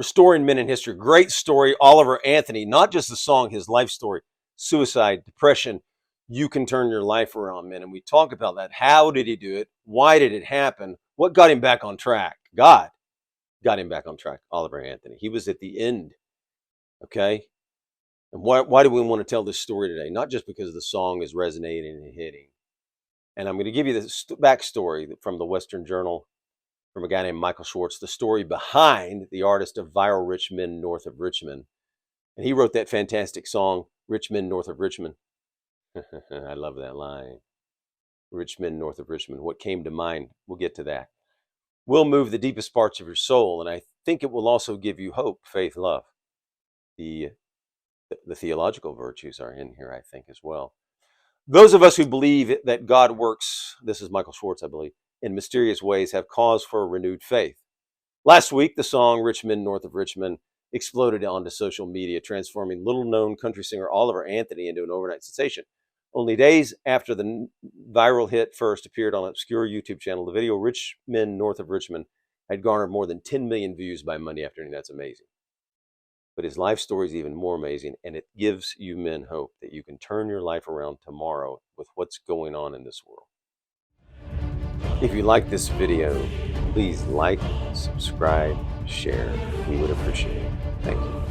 Restoring Men in History. Great story. Oliver Anthony, not just the song, his life story, suicide, depression. You can turn your life around, men. And we talk about that. How did he do it? Why did it happen? What got him back on track? God got him back on track. Oliver Anthony. He was at the end. Okay. And why do we want to tell this story today? Not just because the song is resonating and hitting. And I'm going to give you the backstory from the Western Journal from a guy named Michael Schwartz, the story behind the artist of Viral Rich Men North of Richmond. And he wrote that fantastic song, Rich Men North of Richmond. I love that line. Rich Men North of Richmond. What came to mind? We'll get to that. Will move the deepest parts of your soul. And I think it will also give you hope, faith, love. The theological virtues are in here, I think, as well. Those of us who believe that God works, this is Michael Schwartz, I believe, in mysterious ways, have cause for a renewed faith. Last week, the song Rich Men North of Richmond exploded onto social media, transforming little-known country singer Oliver Anthony into an overnight sensation. Only days after the viral hit first appeared on an obscure YouTube channel, the video Rich Men North of Richmond had garnered more than 10 million views by Monday afternoon. That's amazing. But his life story is even more amazing, and it gives you men hope that you can turn your life around tomorrow with what's going on in this world. If you like this video, please like, subscribe, share. We would appreciate it. Thank you.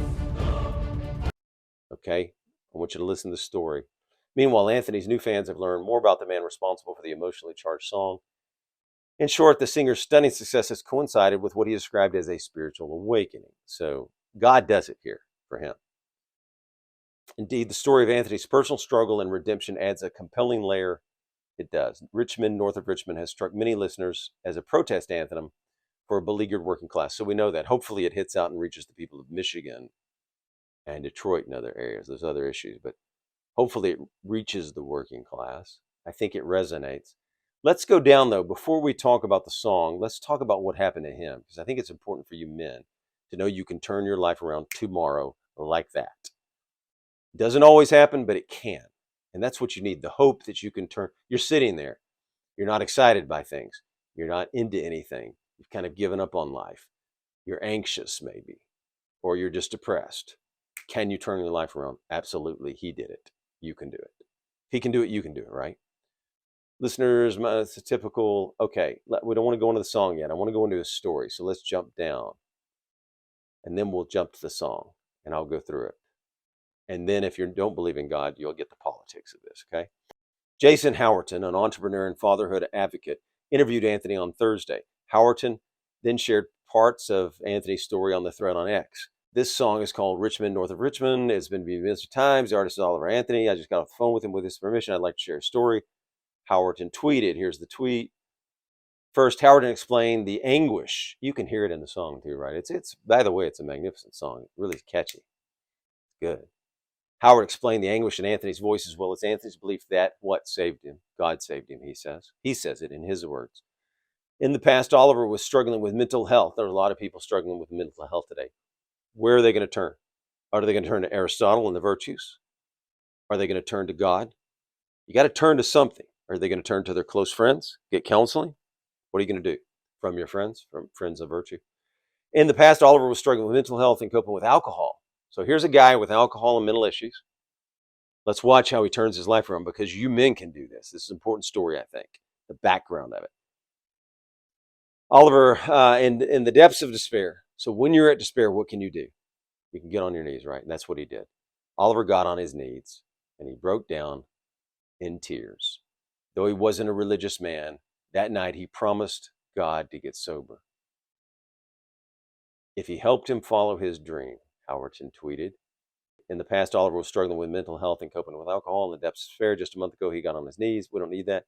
Okay, I want you to listen to the story. Meanwhile, Anthony's new fans have learned more about the man responsible for the emotionally charged song. In short, the singer's stunning success has coincided with what he described as a spiritual awakening. So God does it here for him. Indeed, the story of Anthony's personal struggle and redemption adds a compelling layer. It does. Rich Men North of Richmond has struck many listeners as a protest anthem for a beleaguered working class. So we know that. Hopefully it hits out and reaches the people of Michigan and Detroit and other areas. There's other issues, but hopefully it reaches the working class. I think it resonates. Let's go down, though. Before we talk about the song, let's talk about what happened to him, because I think it's important for you men to know you can turn your life around tomorrow like that. It doesn't always happen, but it can. And that's what you need, the hope that you can turn. You're sitting there. You're not excited by things. You're not into anything. You've kind of given up on life. You're anxious, maybe, or you're just depressed. Can you turn your life around? Absolutely. He did it. You can do it. If he can do it, you can do it, right? Listeners, it's a typical, okay, we don't want to go into the song yet. I want to go into a story. So let's jump down. And then we'll jump to the song, and I'll go through it. And then if you don't believe in God, you'll get the politics of this, okay? Jason Howerton, an entrepreneur and fatherhood advocate, interviewed Anthony on Thursday. Howerton then shared parts of Anthony's story on the thread on X. This song is called Rich Men North of Richmond. It's been viewed millions of times. The artist is Oliver Anthony. I just got off the phone with him with his permission. I'd like to share a story. Howerton tweeted. Here's the tweet. First, Howerton explained the anguish. You can hear it in the song too, right? It's by the way, it's a magnificent song. Really catchy. Good. Howard explained the anguish in Anthony's voice as well as Anthony's belief that what saved him? God saved him, he says. He says it in his words. In the past, Oliver was struggling with mental health. There are a lot of people struggling with mental health today. Where are they going to turn? Are they going to turn to Aristotle and the virtues? Are they going to turn to God? You got to turn to something. Are they going to turn to their close friends? Get counseling? What are you going to do? From your friends? From friends of virtue? In the past, Oliver was struggling with mental health and coping with alcohol. So here's a guy with alcohol and mental issues. Let's watch how he turns his life around, because you men can do this. This is an important story, I think, the background of it. Oliver, in the depths of despair. So when you're at despair, what can you do? You can get on your knees, right? And that's what he did. Oliver got on his knees and he broke down in tears. Though he wasn't a religious man, that night he promised God to get sober. If he helped him follow his dream, Howerton tweeted. In the past, Oliver was struggling with mental health and coping with alcohol in the depths of despair. Just a month ago, he got on his knees. We don't need that.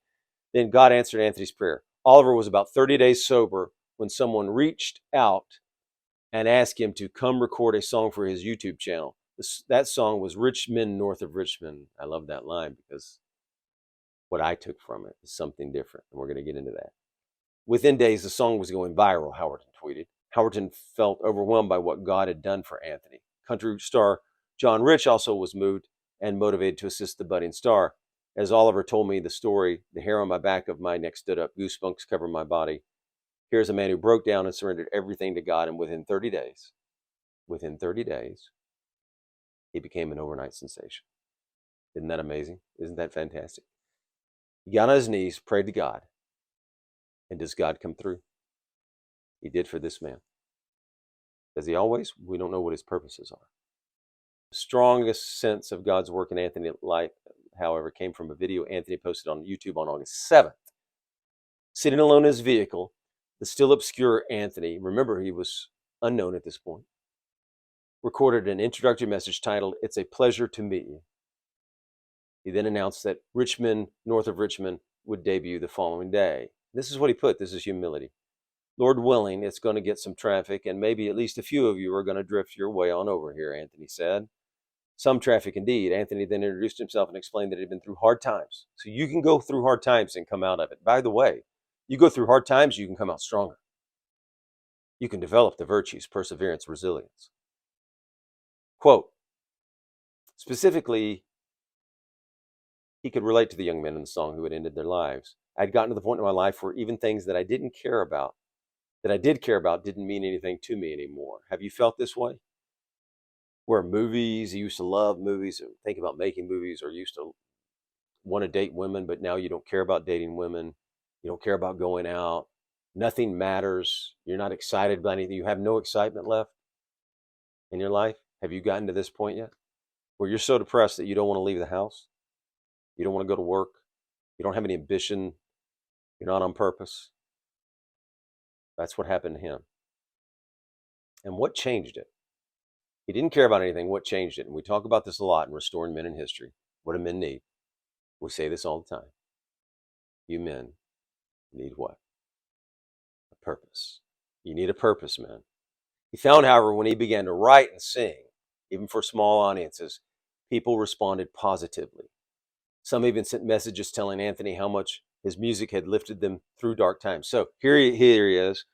Then God answered Anthony's prayer. Oliver was about 30 days sober when someone reached out and asked him to come record a song for his YouTube channel. That song was Rich Men North of Richmond. I love that line because what I took from it is something different, and we're going to get into that. Within days, the song was going viral, Howerton tweeted. Howerton felt overwhelmed by what God had done for Anthony. Country star John Rich also was moved and motivated to assist the budding star. As Oliver told me the story, the hair on my back of my neck stood up, goosebumps covered my body. Here's a man who broke down and surrendered everything to God, and within 30 days, Within 30 days, he became an overnight sensation. Isn't that amazing? Isn't that fantastic? He got on his knees, prayed to God, and does God come through? He did for this man. Does he always? We don't know what his purposes are. The strongest sense of God's work in Anthony's life, however, came from a video Anthony posted on YouTube on August 7th. Sitting alone in his vehicle, the still obscure Anthony, remember he was unknown at this point, recorded an introductory message titled, "It's a Pleasure to Meet You." He then announced that Richmond, north of Richmond, would debut the following day. This is what he put. This is humility. "Lord willing, it's going to get some traffic, and maybe at least a few of you are going to drift your way on over here," Anthony said. Some traffic indeed. Anthony then introduced himself and explained that he'd been through hard times. So you can go through hard times and come out of it. By the way, you go through hard times, you can come out stronger. You can develop the virtues, perseverance, resilience. Quote, specifically, he could relate to the young men in the song who had ended their lives. "I'd gotten to the point in my life where even things that I did care about, didn't mean anything to me anymore. Have you felt this way? Where movies, you used to love movies, or think about making movies, or used to want to date women, but now you don't care about dating women. You don't care about going out. Nothing matters. You're not excited about anything. You have no excitement left in your life. Have you gotten to this point yet? Where you're so depressed that you don't want to leave the house? You don't want to go to work? You don't have any ambition? You're not on purpose?" That's what happened to him. And what changed it? He didn't care about anything. What changed it? And we talk about this a lot in Restoring Men in History. What do men need? We say this all the time. You men need what? A purpose. You need a purpose, men. He found, however, when he began to write and sing, even for small audiences, people responded positively. Some even sent messages telling Anthony how much his music had lifted them through dark times. So here he is,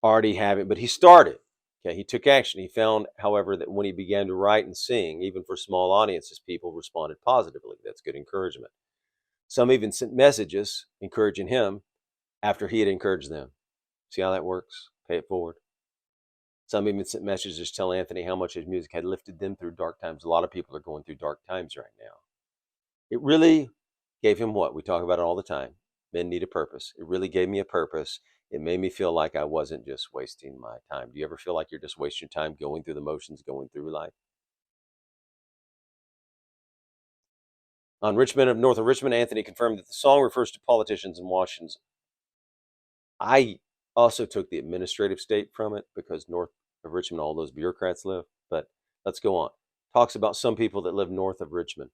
already having, but he started. Okay, he took action. He found, however, that when he began to write and sing, even for small audiences, people responded positively. That's good encouragement. Some even sent messages encouraging him after he had encouraged them. See how that works? Pay it forward. Some even sent messages telling Anthony how much his music had lifted them through dark times. A lot of people are going through dark times right now. It really gave him what? We talk about it all the time. Men need a purpose. It really gave me a purpose. It made me feel like I wasn't just wasting my time. Do you ever feel like you're just wasting your time going through the motions, going through life? On north of Richmond, Anthony confirmed that the song refers to politicians in Washington. I also took the administrative state from it because north of Richmond, all those bureaucrats live. But let's go on. Talks about some people that live north of Richmond,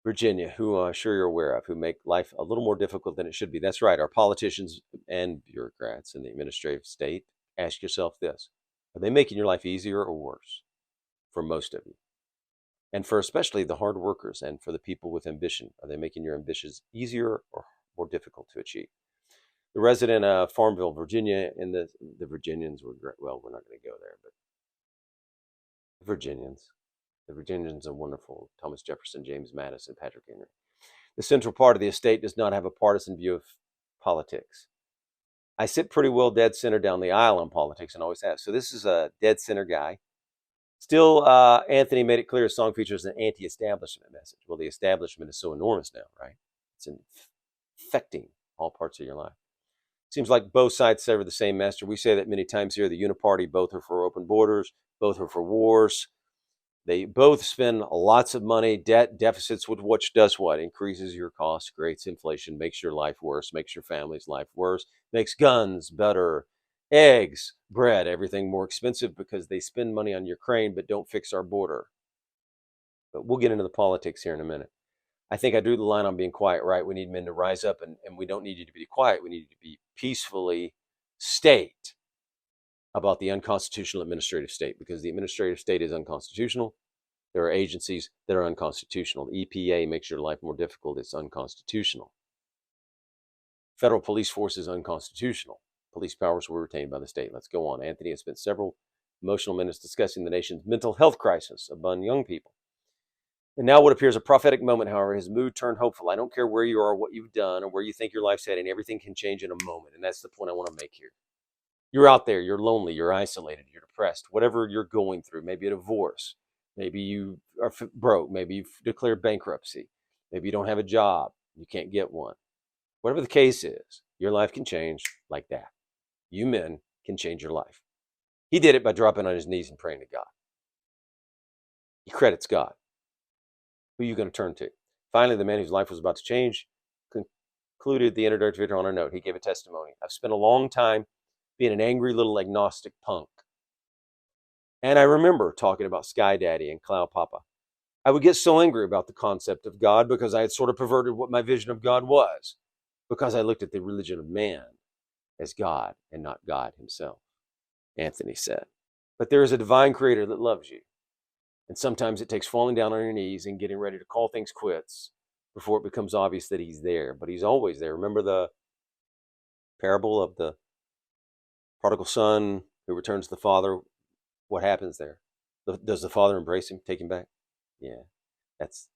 Virginia, who I'm sure you're aware of, who make life a little more difficult than it should be. That's right, our politicians and bureaucrats in the administrative state. Ask yourself this: are they making your life easier or worse for most of you? And for especially the hard workers and for the people with ambition, are they making your ambitions easier or more difficult to achieve? The resident of Farmville, Virginia, and the Virginians were great. Well, we're not going to go there, but the Virginians are wonderful. Thomas Jefferson, James Madison, Patrick Henry. The central part of the estate does not have a partisan view of politics. I sit pretty well dead center down the aisle on politics and always have. So this is a dead center guy. Still, Anthony made it clear his song features an anti-establishment message. Well, the establishment is so enormous now, right? It's infecting all parts of your life. Seems like both sides serve the same master. We say that many times here, the Uniparty, both are for open borders, both are for wars. They both spend lots of money, deficits, which does what? Increases your costs, creates inflation, makes your life worse, makes your family's life worse, makes guns, butter, eggs, bread, everything more expensive because they spend money on Ukraine but don't fix our border. But we'll get into the politics here in a minute. I think I drew the line on being quiet, right? We need men to rise up, and we don't need you to be quiet. We need you to be peacefully state about the unconstitutional administrative state, because the administrative state is unconstitutional. There are agencies that are unconstitutional. The EPA makes your life more difficult. It's unconstitutional. Federal police force is unconstitutional. Police powers were retained by the state. Let's go on. Anthony has spent several emotional minutes discussing the nation's mental health crisis among young people. And now what appears a prophetic moment, however, his mood turned hopeful. I don't care where you are, what you've done, or where you think your life's heading. Everything can change in a moment. And that's the point I want to make here. You're out there, you're lonely, you're isolated, you're depressed, whatever you're going through, maybe a divorce, maybe you are broke, maybe you've declared bankruptcy, maybe you don't have a job, you can't get one. Whatever the case is, your life can change like that. You men can change your life. He did it by dropping on his knees and praying to God. He credits God. Who are you going to turn to? Finally, the man whose life was about to change concluded the introductory video on a note. He gave a testimony. I've spent a long time being an angry little agnostic punk. And I remember talking about Sky Daddy and Cloud Papa. I would get so angry about the concept of God because I had sort of perverted what my vision of God was, because I looked at the religion of man as God and not God himself, Anthony said. But there is a divine creator that loves you. And sometimes it takes falling down on your knees and getting ready to call things quits before it becomes obvious that he's there. But he's always there. Remember the parable of the prodigal son who returns to the father? What happens there? Does the father embrace him, take him back? Yeah, that's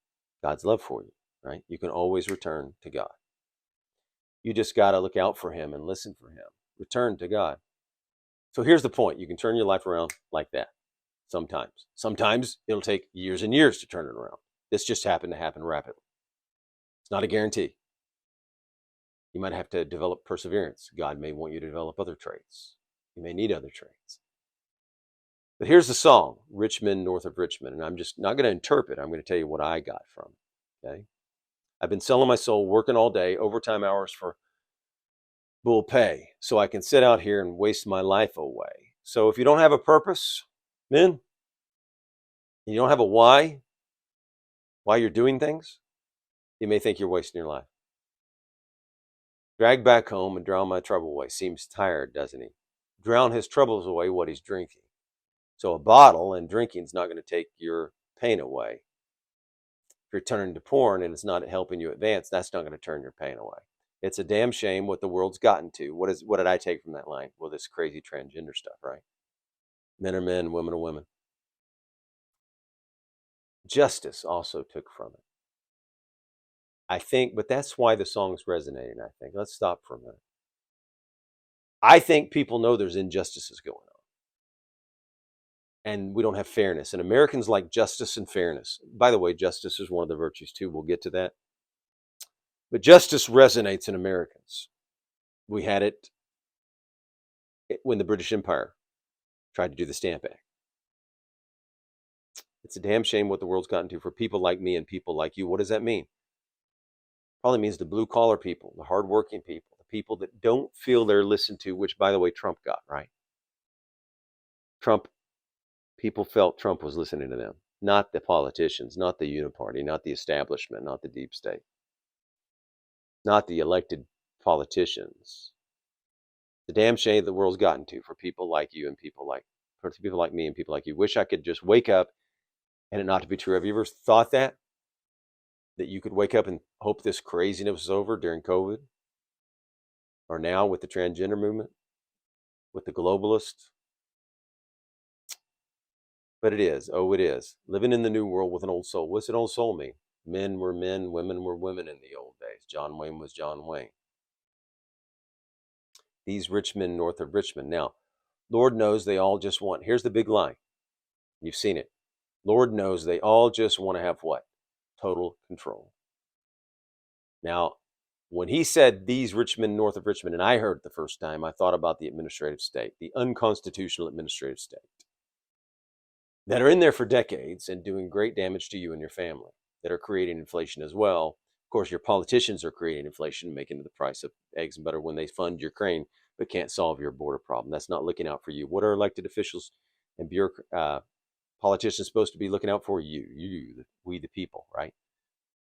God's love for you, right? You can always return to God. You just got to look out for him and listen for him. Return to God. So here's the point. You can turn your life around like that. Sometimes. Sometimes it'll take years and years to turn it around. This just happened to happen rapidly. It's not a guarantee. You might have to develop perseverance. God may want you to develop other traits. You may need other traits. But here's the song, Rich Men North of Richmond. And I'm just not going to interpret. I'm going to tell you what I got from. Okay. I've been selling my soul, working all day, overtime hours for bull pay, so I can sit out here and waste my life away. So if you don't have a purpose, men, you don't have a why you're doing things, you may think you're wasting your life. Drag back home and drown my trouble away. Seems tired, doesn't he? Drown his troubles away, what he's drinking. So a bottle and drinking is not going to take your pain away. If you're turning to porn and it's not helping you advance, that's not going to turn your pain away. It's a damn shame what the world's gotten to. What did I take from that line? Well, this crazy transgender stuff, right? Men are men, women are women. Justice also took from it. I think, but that's why the song's resonating, I think. Let's stop for a minute. I think people know there's injustices going on. And we don't have fairness. And Americans like justice and fairness. By the way, justice is one of the virtues too. We'll get to that. But justice resonates in Americans. We had it when the British Empire tried to do the Stamp Act. It's a damn shame what the world's gotten to for people like me and people like you. What does that mean? Probably means the blue collar people, the hardworking people, the people that don't feel they're listened to, which, by the way, Trump got, right? People felt Trump was listening to them, not the politicians, not the uniparty, not the establishment, not the deep state, not the elected politicians. The damn shame the world's gotten to for people like you and people like me and people like you. Wish I could just wake up and it not to be true. Have you ever thought that you could wake up and hope this craziness was over during COVID, or now with the transgender movement, with the globalists? But it is. Oh, it is. Living in the new world with an old soul. What's an old soul mean? Men were men, women were women in the old days. John Wayne was John Wayne. These rich men north of Richmond. Now, Lord knows they all just want, here's the big line. You've seen it. Lord knows they all just want to have what? Total control. Now, when he said these rich men north of Richmond, and I heard it the first time, I thought about the administrative state, the unconstitutional administrative state, that are in there for decades and doing great damage to you and your family, that are creating inflation as well. Of course, your politicians are creating inflation, making the price of eggs and butter when they fund Ukraine, but can't solve your border problem. That's not looking out for you. What are elected officials and politicians supposed to be looking out for? We the people, right?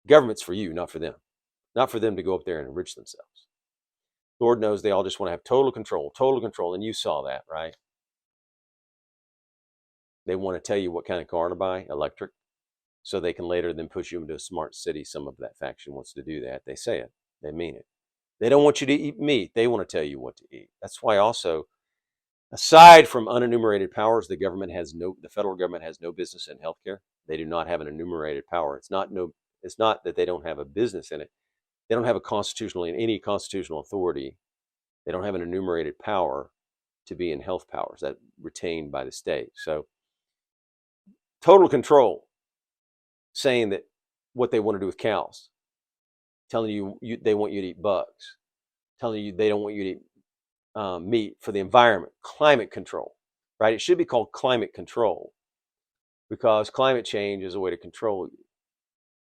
Government's for you, not for them. Not for them to go up there and enrich themselves. Lord knows they all just want to have total control, and you saw that, right? They want to tell you what kind of car to buy, electric, so they can later then push you into a smart city. Some of that faction wants to do that. They say it. They mean it. They don't want you to eat meat. They want to tell you what to eat. That's why also, aside from unenumerated powers, the federal government has no business in healthcare. They do not have an enumerated power. It's not that they don't have a business in it. They don't have any constitutional authority. They don't have an enumerated power to be in health powers that retained by the state. So total control, saying that what they want to do with cows, telling you they want you to eat bugs, telling you they don't want you to eat meat for the environment, climate control, right? It should be called climate control because climate change is a way to control you.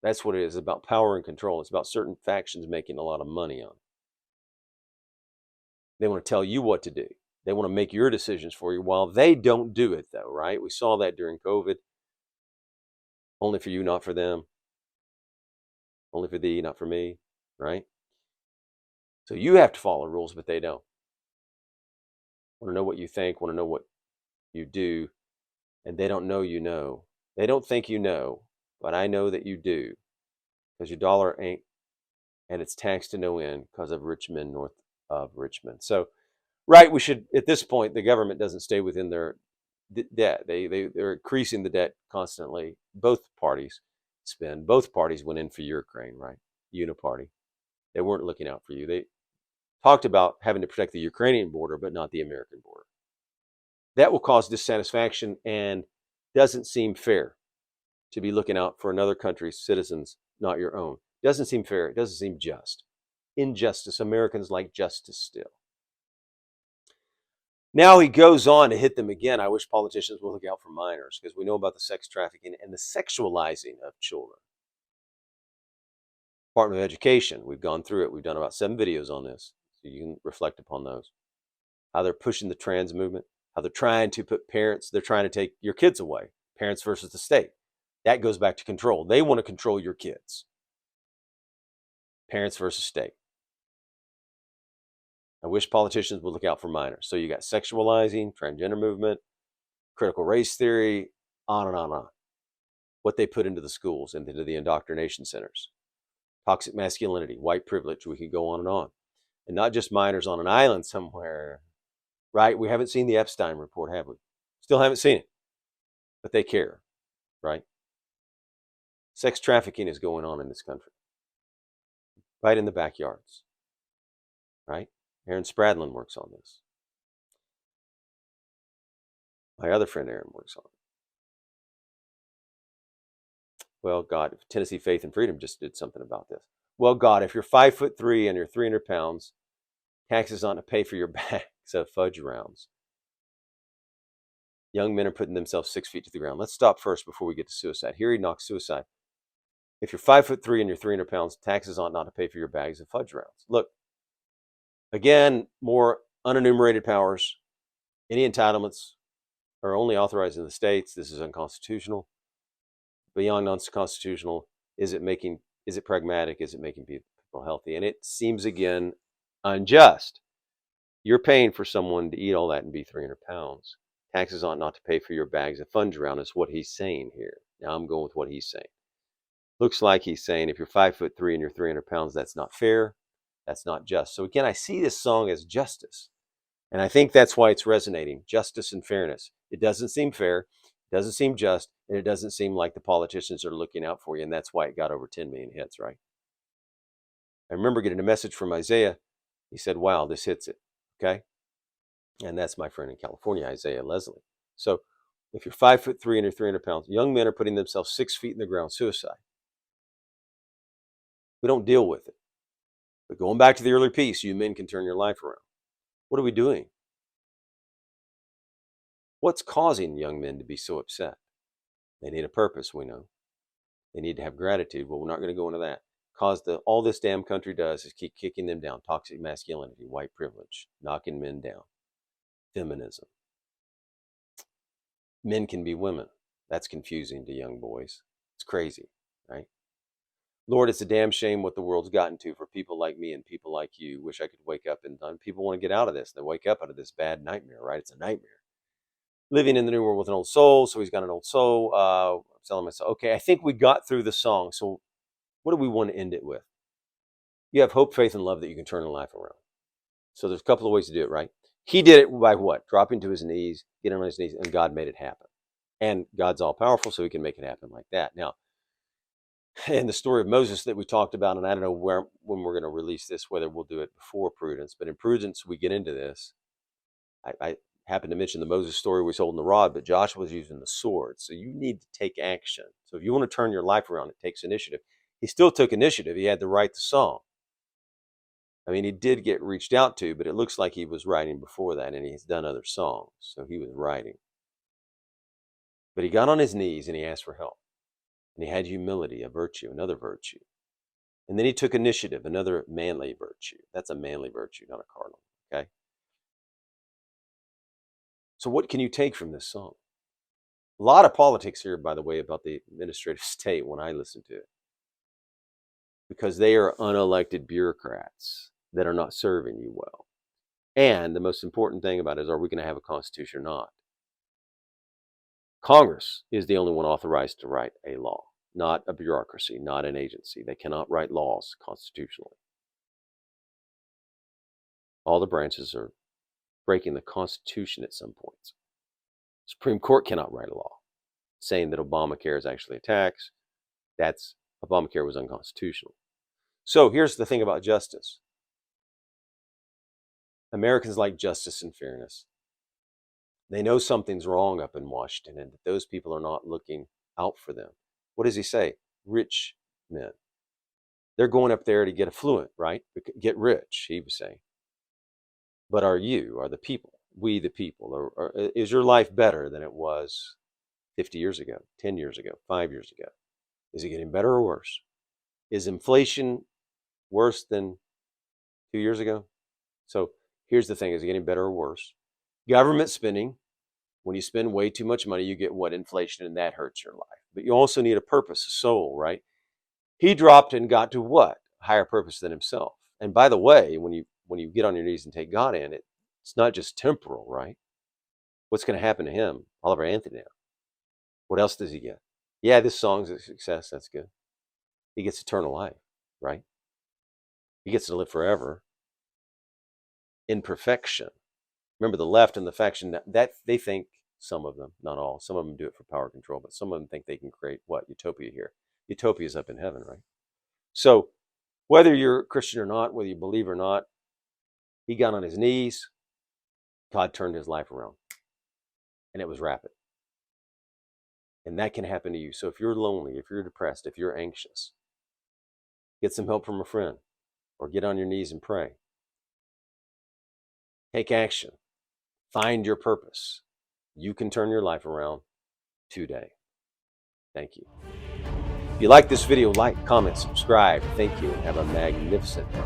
That's what it is, about power and control. It's about certain factions making a lot of money on it. They want to tell you what to do. They want to make your decisions for you while they don't do it, though, right? We saw that during COVID. Only for you, not for them. Only for thee, not for me, right? So you have to follow rules, but they don't. Want to know what you think, want to know what you do, and they don't know you know. They don't think you know, but I know that you do, because your dollar ain't, and it's taxed to no end because of rich men north of Richmond. So, right, we should, at this point, the government doesn't stay within their debt. They're increasing the debt constantly. Both parties spend. Both parties went in for Ukraine, right? Uniparty. They weren't looking out for you. They talked about having to protect the Ukrainian border, but not the American border. That will cause dissatisfaction and doesn't seem fair to be looking out for another country's citizens, not your own. Doesn't seem fair. It doesn't seem just. Injustice. Americans like justice still. Now he goes on to hit them again. I wish politicians would look out for minors because we know about the sex trafficking and the sexualizing of children. Department of Education, we've gone through it. We've done about 7 videos on this, so you can reflect upon those. How they're pushing the trans movement, how they're trying to put parents, they're trying to take your kids away. Parents versus the state. That goes back to control. They want to control your kids. Parents versus state. I wish politicians would look out for minors. So you got sexualizing, transgender movement, critical race theory, on and on and on. What they put into the schools and into the indoctrination centers. Toxic masculinity, white privilege, we could go on. And not just minors on an island somewhere, right? We haven't seen the Epstein report, have we? Still haven't seen it, but they care, right? Sex trafficking is going on in this country, right in the backyards, right? Aaron Spradlin works on this. My other friend Aaron works on it. Well, God, Tennessee Faith and Freedom just did something about this. Well, God, if you're 5'3" and you're 300 pounds, taxes on to pay for your bags of fudge rounds. Young men are putting themselves 6 feet to the ground. Let's stop first before we get to suicide. Here he knocks suicide. If you're 5'3" and you're 300 pounds, taxes ought not to pay for your bags of fudge rounds. Look, again, more unenumerated powers. Any entitlements are only authorized in the states. This is unconstitutional. Beyond unconstitutional, is it pragmatic? Is it making people healthy? And it seems, again, unjust. You're paying for someone to eat all that and be 300 pounds. Taxes ought not to pay for your bags of fudge round is what he's saying here. Now I'm going with what he's saying. Looks like he's saying if you're 5'3" and you're 300 pounds, that's not fair. That's not just. So again, I see this song as justice. And I think that's why it's resonating. Justice and fairness. It doesn't seem fair. It doesn't seem just. And it doesn't seem like the politicians are looking out for you. And that's why it got over 10 million hits, right? I remember getting a message from Isaiah. He said, wow, this hits it. Okay. And that's my friend in California, Isaiah Leslie. So if you're 5'3" and you're 300 pounds, young men are putting themselves 6 feet in the ground, suicide. We don't deal with it. But going back to the earlier piece, you men can turn your life around. What are we doing? What's causing young men to be so upset? They need a purpose, we know. They need to have gratitude. Well, we're not going to go into that. All this damn country does is keep kicking them down. Toxic masculinity, white privilege, knocking men down. Feminism. Men can be women. That's confusing to young boys. It's crazy, right? Lord, it's a damn shame what the world's gotten to for people like me and people like you. Wish I could wake up and people want to get out of this. They wake up out of this bad nightmare, right? It's a nightmare. Living in the new world with an old soul. So he's got an old soul. I'm telling myself, okay, I think we got through the song. So what do we want to end it with? You have hope, faith, and love that you can turn a life around. So there's a couple of ways to do it, right? He did it by what? Dropping to his knees, getting on his knees, and God made it happen. And God's all powerful, so he can make it happen like that. Now, in the story of Moses that we talked about, and I don't know when we're going to release this, whether we'll do it before Prudence, but in Prudence, we get into this. I happened to mention the Moses story was holding the rod, but Joshua was using the sword. So you need to take action. So if you want to turn your life around, it takes initiative. He still took initiative. He had to write the song. I mean, he did get reached out to, but it looks like he was writing before that, and he's done other songs. So he was writing. But he got on his knees and he asked for help. And he had humility, a virtue, another virtue. And then he took initiative, another manly virtue. That's a manly virtue, not a cardinal. Okay? So what can you take from this song? A lot of politics here, by the way, about the administrative state when I listen to it. Because they are unelected bureaucrats that are not serving you well. And the most important thing about it is, are we going to have a constitution or not? Congress is the only one authorized to write a law, not a bureaucracy, not an agency. They cannot write laws constitutionally. All the branches are breaking the Constitution at some points. Supreme Court cannot write a law saying that Obamacare is actually a tax. Obamacare was unconstitutional. So here's the thing about justice. Americans like justice and fairness. They know something's wrong up in Washington and that those people are not looking out for them. What does he say? Rich men. They're going up there to get affluent, right? Get rich, he was saying. But are the people, we the people, or is your life better than it was 50 years ago, 10 years ago, 5 years ago? Is it getting better or worse? Is inflation worse than 2 years ago? So here's the thing, is it getting better or worse? Government spending, when you spend way too much money, you get what? Inflation, and that hurts your life. But you also need a purpose, a soul, right? He dropped and got to what? A higher purpose than himself. And by the way, when you get on your knees and take God in it, it's not just temporal, right? What's going to happen to him? Oliver Anthony now. What else does he get? Yeah, this song's a success. That's good. He gets eternal life, right? He gets to live forever in perfection. Remember, the left and the faction, that they think, some of them, not all, some of them do it for power control, but some of them think they can create what? Utopia here. Utopia is up in heaven, right? So whether you're a Christian or not, whether you believe or not, he got on his knees. God turned his life around. And it was rapid. And that can happen to you. So if you're lonely, if you're depressed, if you're anxious, get some help from a friend or get on your knees and pray. Take action. Find your purpose. You can turn your life around today. Thank you. If you like this video, like, comment, subscribe. Thank you, and have a magnificent day.